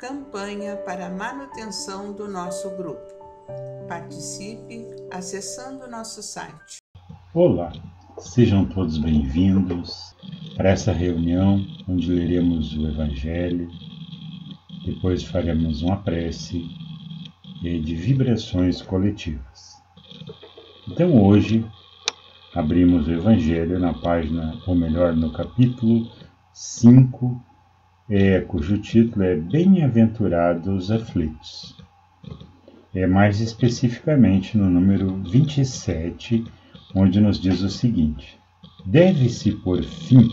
campanha para a manutenção do nosso grupo. Participe acessando nosso site. Olá, sejam todos bem-vindos para essa reunião onde leremos o Evangelho, depois faremos uma prece de vibrações coletivas. Então hoje abrimos o Evangelho na página, ou melhor, no capítulo 5, cujo título é Bem-aventurados aflitos. Mais especificamente no número 27, onde nos diz o seguinte: deve-se pôr fim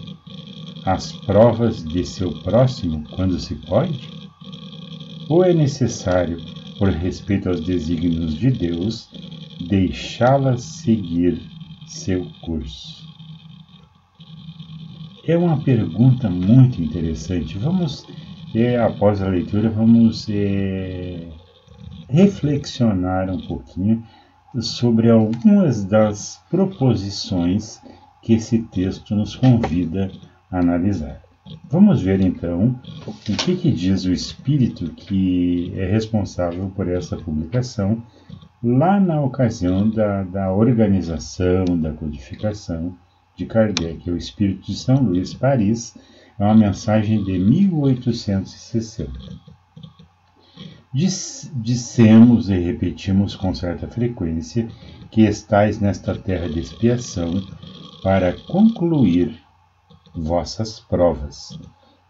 às provas de seu próximo quando se pode? Ou é necessário, por respeito aos desígnios de Deus, deixá-las seguir seu curso? É uma pergunta muito interessante. Após a leitura, vamos reflexionar um pouquinho sobre algumas das proposições que esse texto nos convida a analisar. Vamos ver então o que diz o Espírito que é responsável por essa publicação lá na ocasião da organização, da codificação de Kardec. O Espírito de São Luís, Paris, é uma mensagem de 1860. Dissemos e repetimos com certa frequência que estais nesta terra de expiação para concluir vossas provas,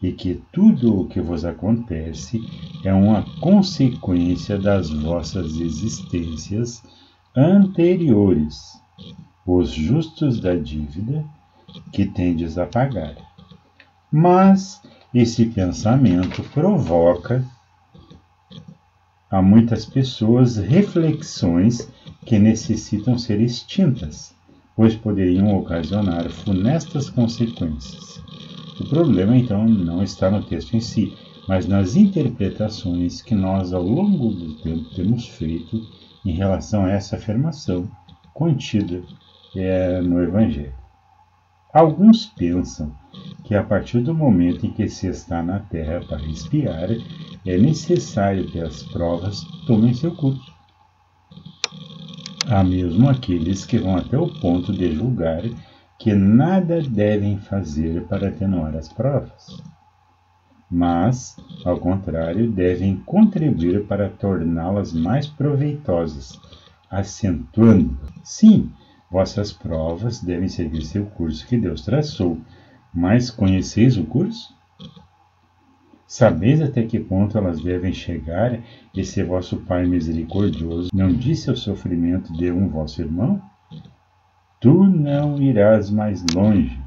e que tudo o que vos acontece é uma consequência das vossas existências anteriores, os justos da dívida que tendes a pagar. Mas esse pensamento provoca a muitas pessoas reflexões que necessitam ser extintas, pois poderiam ocasionar funestas consequências. O problema, então, não está no texto em si, mas nas interpretações que nós, ao longo do tempo, temos feito em relação a essa afirmação contida no Evangelho. Alguns pensam que, a partir do momento em que se está na Terra para expiar, é necessário que as provas tomem seu curso. Há mesmo aqueles que vão até o ponto de julgar que nada devem fazer para atenuar as provas, mas, ao contrário, devem contribuir para torná-las mais proveitosas, acentuando: sim, vossas provas devem seguir seu curso que Deus traçou, mas conheceis o curso? Sabeis até que ponto elas devem chegar, e se vosso Pai misericordioso não disse ao sofrimento de um vosso irmão? Tu não irás mais longe.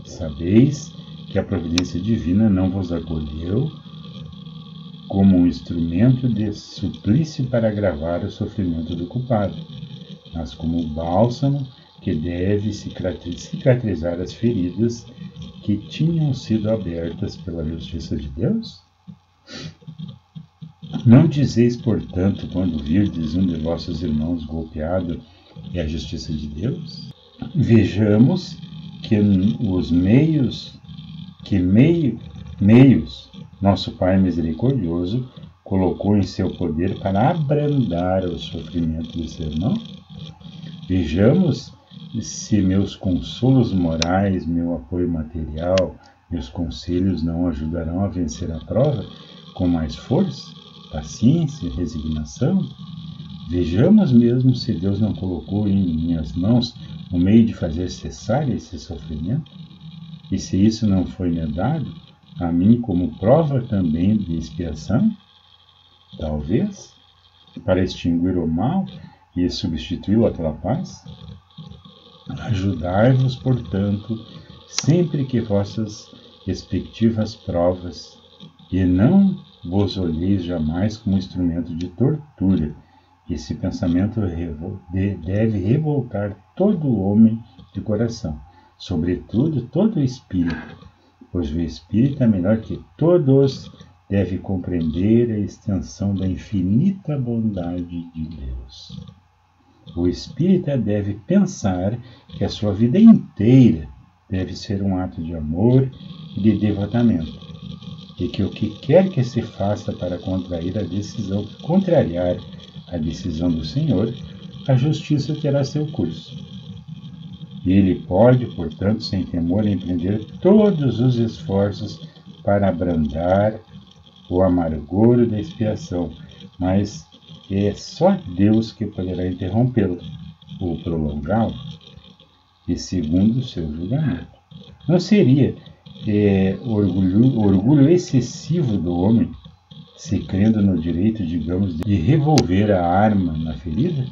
Sabeis que a providência divina não vos acolheu como um instrumento de suplício para agravar o sofrimento do culpado, mas como o bálsamo que deve cicatrizar as feridas que tinham sido abertas pela justiça de Deus? Não dizeis, portanto, quando virdes um de vossos irmãos golpeado, é a justiça de Deus? Vejamos que os meios nosso Pai misericordioso colocou em seu poder para abrandar o sofrimento do seu irmão. Vejamos se meus consolos morais, meu apoio material, meus conselhos não ajudarão a vencer a prova com mais força, paciência e resignação. Vejamos mesmo se Deus não colocou em minhas mãos o meio de fazer cessar esse sofrimento, e se isso não foi me dado a mim como prova também de expiação, talvez, para extinguir o mal e substituí-lo pela paz? Ajudai-vos, portanto, sempre que vossas respectivas provas, e não vos olheis jamais como instrumento de tortura. Esse pensamento deve revoltar todo homem de coração, sobretudo todo espírito, pois o espírito é melhor que todos, deve compreender a extensão da infinita bondade de Deus. O espírita deve pensar que a sua vida inteira deve ser um ato de amor e de devotamento. e que o que quer que se faça para contrariar a decisão do Senhor, a justiça terá seu curso. E ele pode, portanto, sem temor, empreender todos os esforços para abrandar o amargor da expiação, mas é só Deus que poderá interrompê-lo ou prolongá-lo, e segundo o seu julgamento. Não seria orgulho excessivo do homem, se crendo no direito, digamos, de revolver a arma na ferida,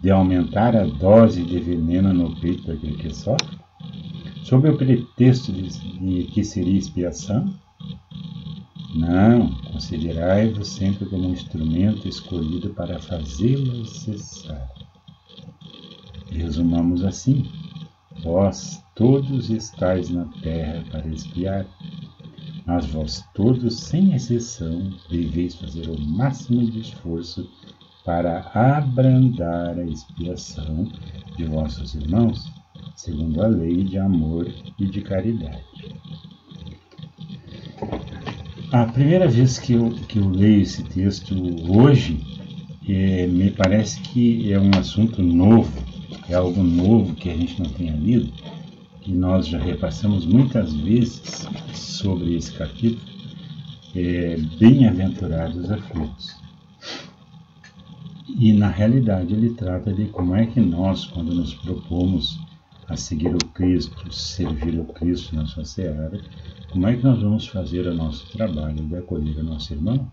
de aumentar a dose de veneno no peito daquele que sofre, sob o pretexto de que seria expiação? Não, considerai-vos sempre como um instrumento escolhido para fazê-lo cessar. Resumamos assim: vós todos estáis na terra para expiar, mas vós todos, sem exceção, deveis fazer o máximo de esforço para abrandar a expiação de vossos irmãos, segundo a lei de amor e de caridade. A primeira vez que eu leio esse texto hoje, me parece que é um assunto novo, é algo novo que a gente não tenha lido, que nós já repassamos muitas vezes sobre esse capítulo, Bem-aventurados aflitos. E na realidade ele trata de como é que nós, quando nos propomos a seguir o Cristo, servir o Cristo na sua seara, como é que nós vamos fazer o nosso trabalho de acolher o nosso irmão?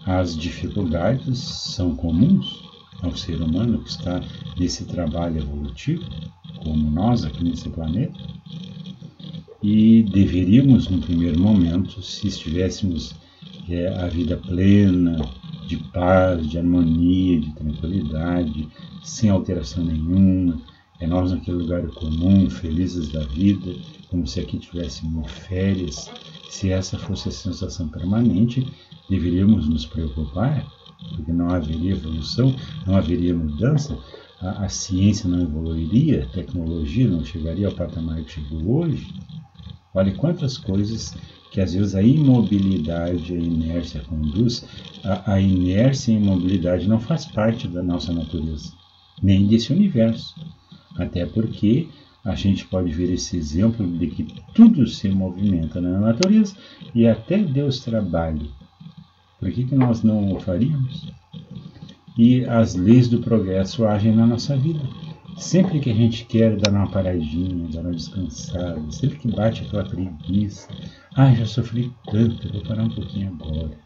As dificuldades são comuns ao ser humano que está nesse trabalho evolutivo, como nós aqui nesse planeta, e deveríamos, no primeiro momento, se estivéssemos a vida plena, de paz, de harmonia, de tranquilidade, sem alteração nenhuma, nós naquele lugar comum, felizes da vida, como se aqui tivéssemos férias. Se essa fosse a sensação permanente, deveríamos nos preocupar, porque não haveria evolução, não haveria mudança, a ciência não evoluiria, a tecnologia não chegaria ao patamar que chegou hoje. Olha quantas coisas que às vezes a imobilidade, a inércia conduz. A inércia e a imobilidade não faz parte da nossa natureza, nem desse universo. Até porque a gente pode ver esse exemplo de que tudo se movimenta na natureza e até Deus trabalha. Por que nós não o faríamos? E as leis do progresso agem na nossa vida. Sempre que a gente quer dar uma paradinha, dar uma descansada, sempre que bate aquela preguiça, já sofri tanto, vou parar um pouquinho agora.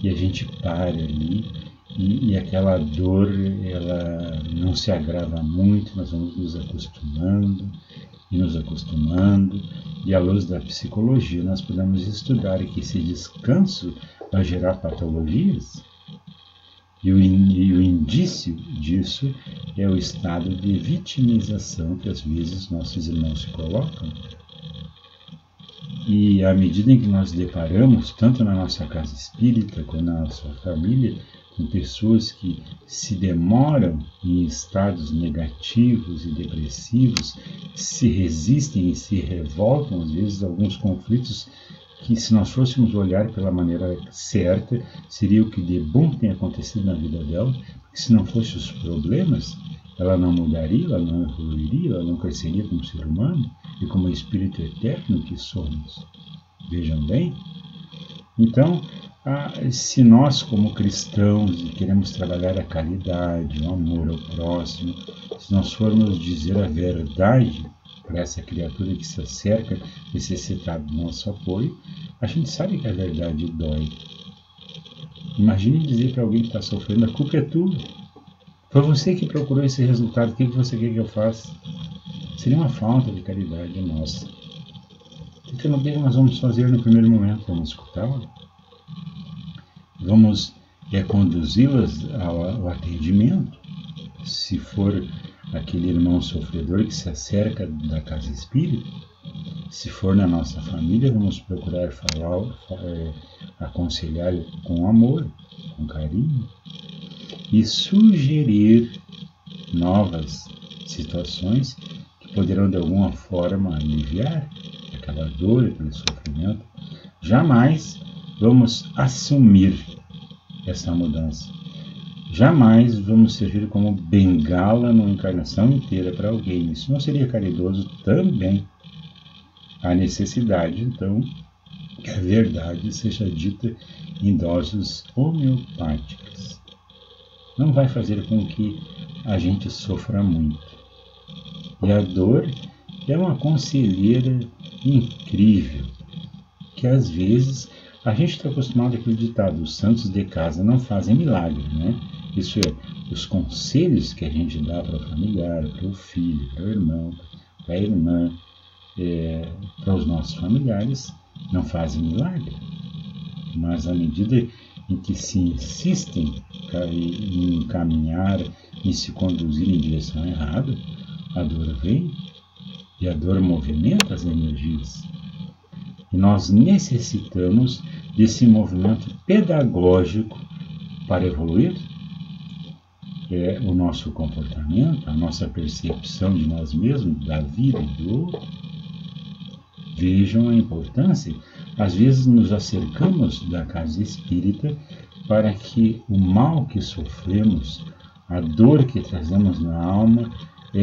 E a gente para ali e aquela dor, ela não se agrava muito, nós vamos nos acostumando, e à luz da psicologia nós podemos estudar que esse descanso vai gerar patologias. E o indício disso é o estado de vitimização que às vezes nossos irmãos se colocam. E à medida em que nós deparamos, tanto na nossa casa espírita quanto na nossa família, com pessoas que se demoram em estados negativos e depressivos, se resistem e se revoltam, às vezes, a alguns conflitos que, se nós fôssemos olhar pela maneira certa, seria o que de bom tem acontecido na vida dela, porque se não fossem os problemas, ela não mudaria, ela não evoluiria, ela não cresceria como ser humano e como espírito eterno que somos. Vejam bem? Então, se nós, como cristãos, queremos trabalhar a caridade, o amor ao próximo, se nós formos dizer a verdade para essa criatura que se acerca necessitada do nosso apoio, a gente sabe que a verdade dói. Imagine dizer para alguém que está sofrendo: a culpa é tua. Foi você que procurou esse resultado, o que você quer que eu faça? Seria uma falta de caridade nossa. Então, o que nós vamos fazer no primeiro momento? Vamos escutá-la? Vamos conduzi-las ao atendimento? Se for aquele irmão sofredor que se acerca da casa espírita, se for na nossa família, vamos procurar aconselhar com amor, com carinho, e sugerir novas situações que poderão de alguma forma aliviar pela dor e pelo sofrimento, jamais vamos assumir essa mudança. Jamais vamos servir como bengala numa encarnação inteira para alguém. Isso não seria caridoso também. Há necessidade, então, que a verdade seja dita em doses homeopáticas. Não vai fazer com que a gente sofra muito. E a dor é uma conselheira incrível, que às vezes a gente está acostumado a acreditar, os santos de casa não fazem milagre, né? Isso é, os conselhos que a gente dá para o familiar, para o filho, para o irmão, para a irmã, para os nossos familiares, não fazem milagre. Mas à medida em que se insistem em caminhar, em se conduzir em direção errada, a dor vem e a dor movimenta as energias. E nós necessitamos desse movimento pedagógico para evoluir o nosso comportamento, a nossa percepção de nós mesmos, da vida e do outro. Vejam a importância. Às vezes nos acercamos da casa espírita para que o mal que sofremos, a dor que trazemos na alma,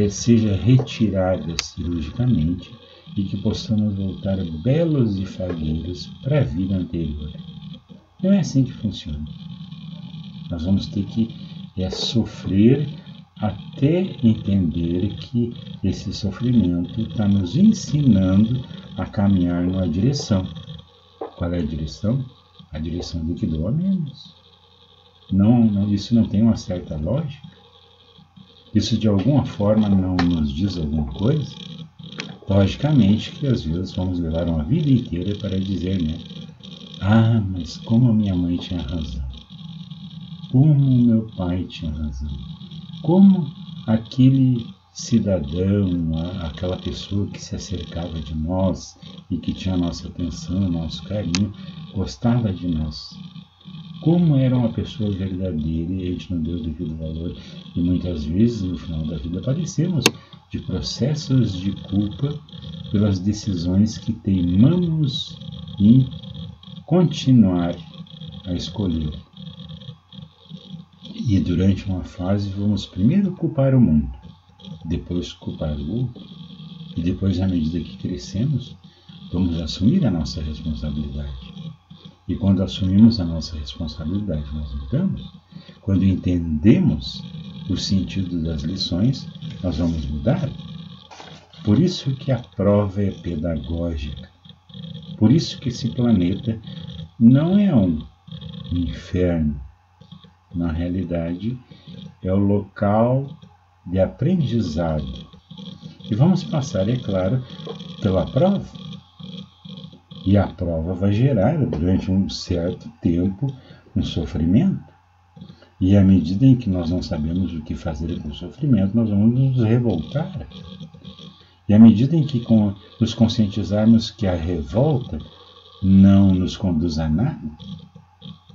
seja retirada cirurgicamente e que possamos voltar belos e fagueiros para a vida anterior. Não é assim que funciona. Nós vamos ter que sofrer até entender que esse sofrimento está nos ensinando a caminhar numa direção. Qual é a direção? A direção do que doa menos. Isso não tem uma certa lógica? Isso de alguma forma não nos diz alguma coisa? Logicamente que às vezes vamos levar uma vida inteira para dizer, né? Ah, mas como a minha mãe tinha razão. Como meu pai tinha razão. Como aquele cidadão, aquela pessoa que se acercava de nós e que tinha a nossa atenção, nosso carinho, gostava de nós. Como era uma pessoa verdadeira e a gente não deu o devido valor. E muitas vezes, no final da vida, padecemos de processos de culpa pelas decisões que teimamos em continuar a escolher. E durante uma fase vamos primeiro culpar o mundo, depois culpar o outro, e depois, à medida que crescemos, vamos assumir a nossa responsabilidade. E quando assumimos a nossa responsabilidade, nós mudamos. Quando entendemos o sentido das lições, nós vamos mudar. Por isso que a prova é pedagógica. Por isso que esse planeta não é um inferno. Na realidade, é o local de aprendizado. E vamos passar, é claro, pela prova. E a prova vai gerar, durante um certo tempo, um sofrimento. E à medida em que nós não sabemos o que fazer com o sofrimento, nós vamos nos revoltar. E à medida em que nos conscientizarmos que a revolta não nos conduz a nada,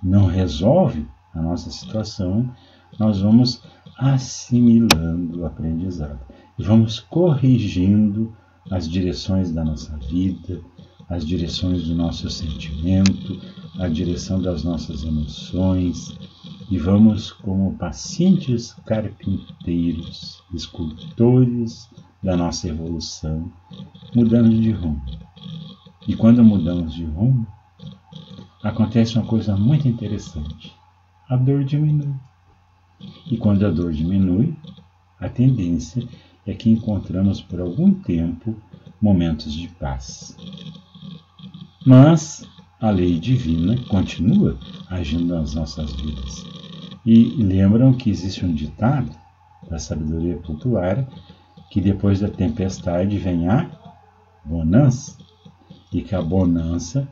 não resolve a nossa situação, nós vamos assimilando o aprendizado. E vamos corrigindo as direções da nossa vida, as direções do nosso sentimento, a direção das nossas emoções, e vamos, como pacientes carpinteiros, escultores da nossa evolução, mudando de rumo. E quando mudamos de rumo, acontece uma coisa muito interessante. A dor diminui. E quando a dor diminui, a tendência é que encontramos por algum tempo momentos de paz. Mas a lei divina continua agindo nas nossas vidas. E lembram que existe um ditado da sabedoria popular que depois da tempestade vem a bonança, e que a bonança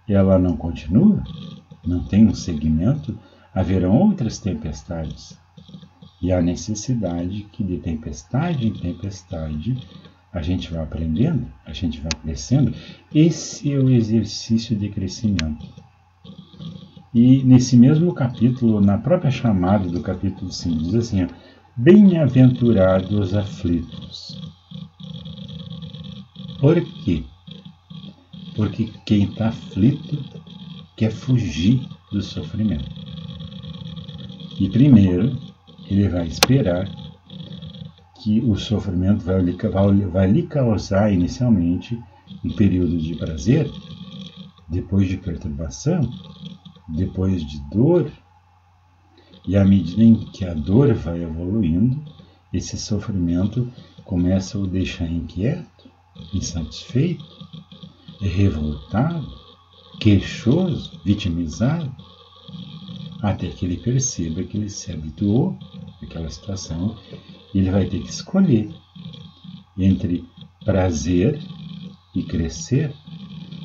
ela não continua, não tem um segmento, haverão outras tempestades. E há necessidade que de tempestade em tempestade a gente vai aprendendo, a gente vai crescendo. Esse é o exercício de crescimento. E nesse mesmo capítulo, na própria chamada do capítulo 5, diz assim, bem-aventurados os aflitos. Por quê? porque quem está aflito quer fugir do sofrimento. E primeiro, ele vai esperar que o sofrimento vai lhe causar inicialmente um período de prazer, depois de perturbação, depois de dor, e à medida em que a dor vai evoluindo, esse sofrimento começa a o deixar inquieto, insatisfeito, revoltado, queixoso, vitimizado, até que ele perceba que ele se habituou àquela situação e ele vai ter que escolher entre prazer e crescer,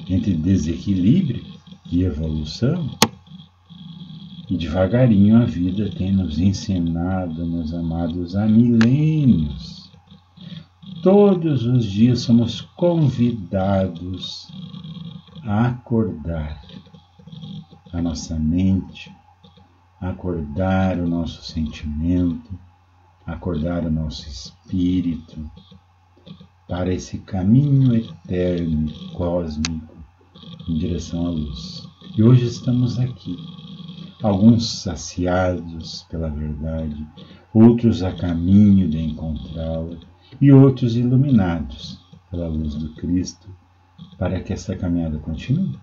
entre desequilíbrio e evolução. E devagarinho a vida tem nos ensinado, meus amados, há milênios. Todos os dias somos convidados a acordar a nossa mente, a acordar o nosso sentimento, a acordar o nosso espírito para esse caminho eterno e cósmico em direção à luz. E hoje estamos aqui, alguns saciados pela verdade, outros a caminho de encontrá-la e outros iluminados pela luz do Cristo, para que essa caminhada continue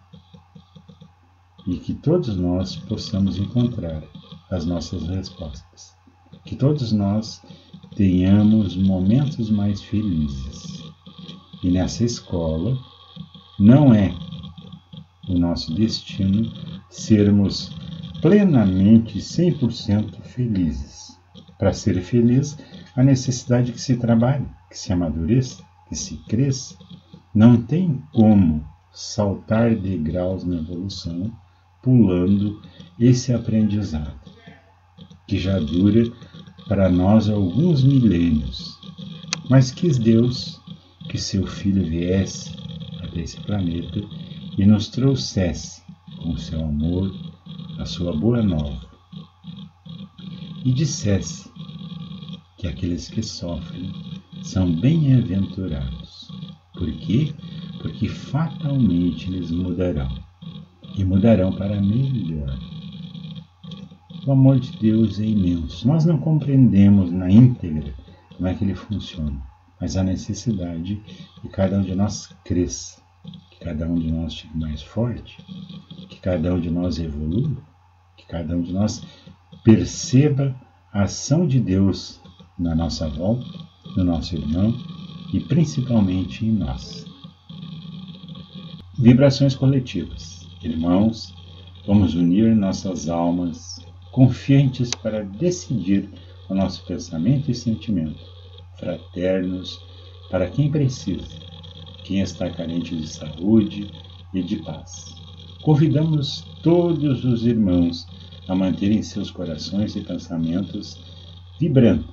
e que todos nós possamos encontrar as nossas respostas, que todos nós tenhamos momentos mais felizes. E nessa escola não é o nosso destino sermos plenamente 100% felizes. Para ser feliz, há necessidade que se trabalhe, que se amadureça, que se cresça. Não tem como saltar degraus na evolução pulando esse aprendizado, que já dura para nós alguns milênios. Mas quis Deus que seu Filho viesse até esse planeta e nos trouxesse com seu amor a sua boa nova e dissesse que aqueles que sofrem são bem-aventurados. Por quê? Porque fatalmente eles mudarão, e mudarão para melhor. O amor de Deus é imenso. Nós não compreendemos na íntegra como é que ele funciona, mas a necessidade que cada um de nós cresça, que cada um de nós fique mais forte, que cada um de nós evolua, que cada um de nós perceba a ação de Deus na nossa volta, no nosso irmão e principalmente em nós. Vibrações coletivas. Irmãos, vamos unir nossas almas, confiantes para decidir o nosso pensamento e sentimento, fraternos para quem precisa, quem está carente de saúde e de paz. Convidamos todos os irmãos a manterem seus corações e pensamentos vibrando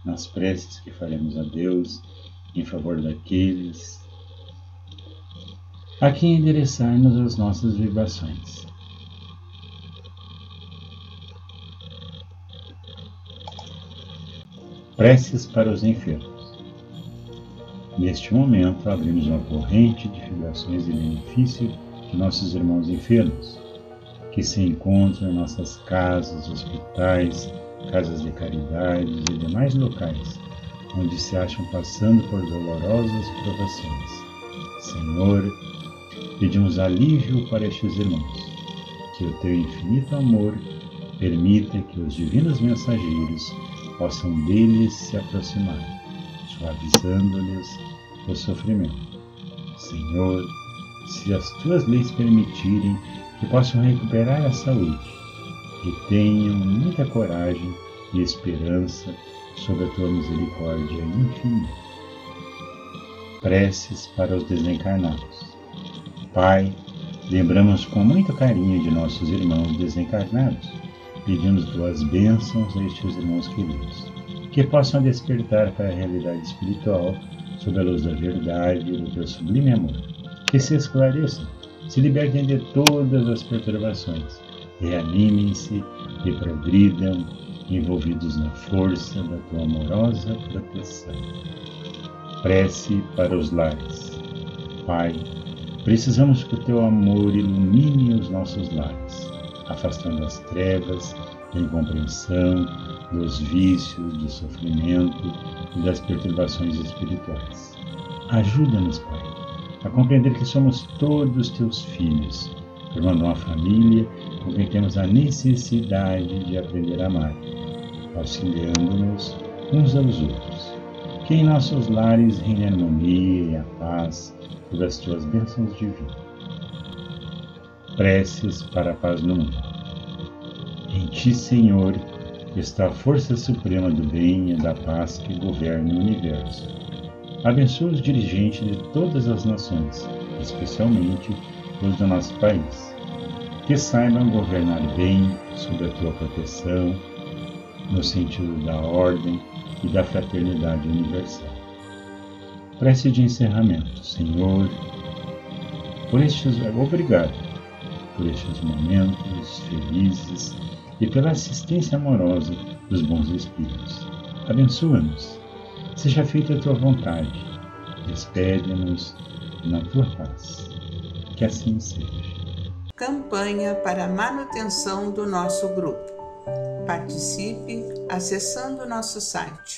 nas preces que faremos a Deus em favor daqueles a quem endereçarmos as nossas vibrações. Preces para os enfermos. Neste momento, abrimos uma corrente de vibrações de benefício de nossos irmãos enfermos, que se encontram em nossas casas, hospitais, casas de caridade e demais locais, onde se acham passando por dolorosas provações. Senhor, pedimos alívio para estes irmãos, que o teu infinito amor permita que os divinos mensageiros possam deles se aproximar, suavizando-lhes o sofrimento. Senhor, se as tuas leis permitirem que possam recuperar a saúde, que tenham muita coragem e esperança sob a tua misericórdia infinita. Preces para os desencarnados. Pai, lembramos com muito carinho de nossos irmãos desencarnados, pedimos tuas bênçãos a estes irmãos queridos, que possam despertar para a realidade espiritual sob a luz da verdade e do teu sublime amor, que se esclareçam, se libertem de todas as perturbações, reanimem-se e progridam, envolvidos na força da tua amorosa proteção. Prece para os lares. Pai, Precisamos que o teu amor ilumine os nossos lares, afastando as trevas, da incompreensão, dos vícios, do sofrimento e das perturbações espirituais. Ajuda-nos, Pai, a compreender que somos todos teus filhos, formando uma família com quem temos a necessidade de aprender a amar, auxiliando-nos uns aos outros. Que em nossos lares reine a harmonia e a paz por as tuas bênçãos divinas. Preces para a paz no mundo. Em ti, Senhor, está a força suprema do bem e da paz que governa o universo. Abençoa os dirigentes de todas as nações, especialmente os do nosso país, que saibam governar bem sob a tua proteção, no sentido da ordem e da fraternidade universal. Prece de encerramento. Senhor, obrigado por estes momentos felizes e pela assistência amorosa dos bons espíritos. Abençoa-nos. Seja feita a tua vontade. Despede-nos na tua paz. Que assim seja. Campanha para a manutenção do nosso grupo. Participe acessando nosso site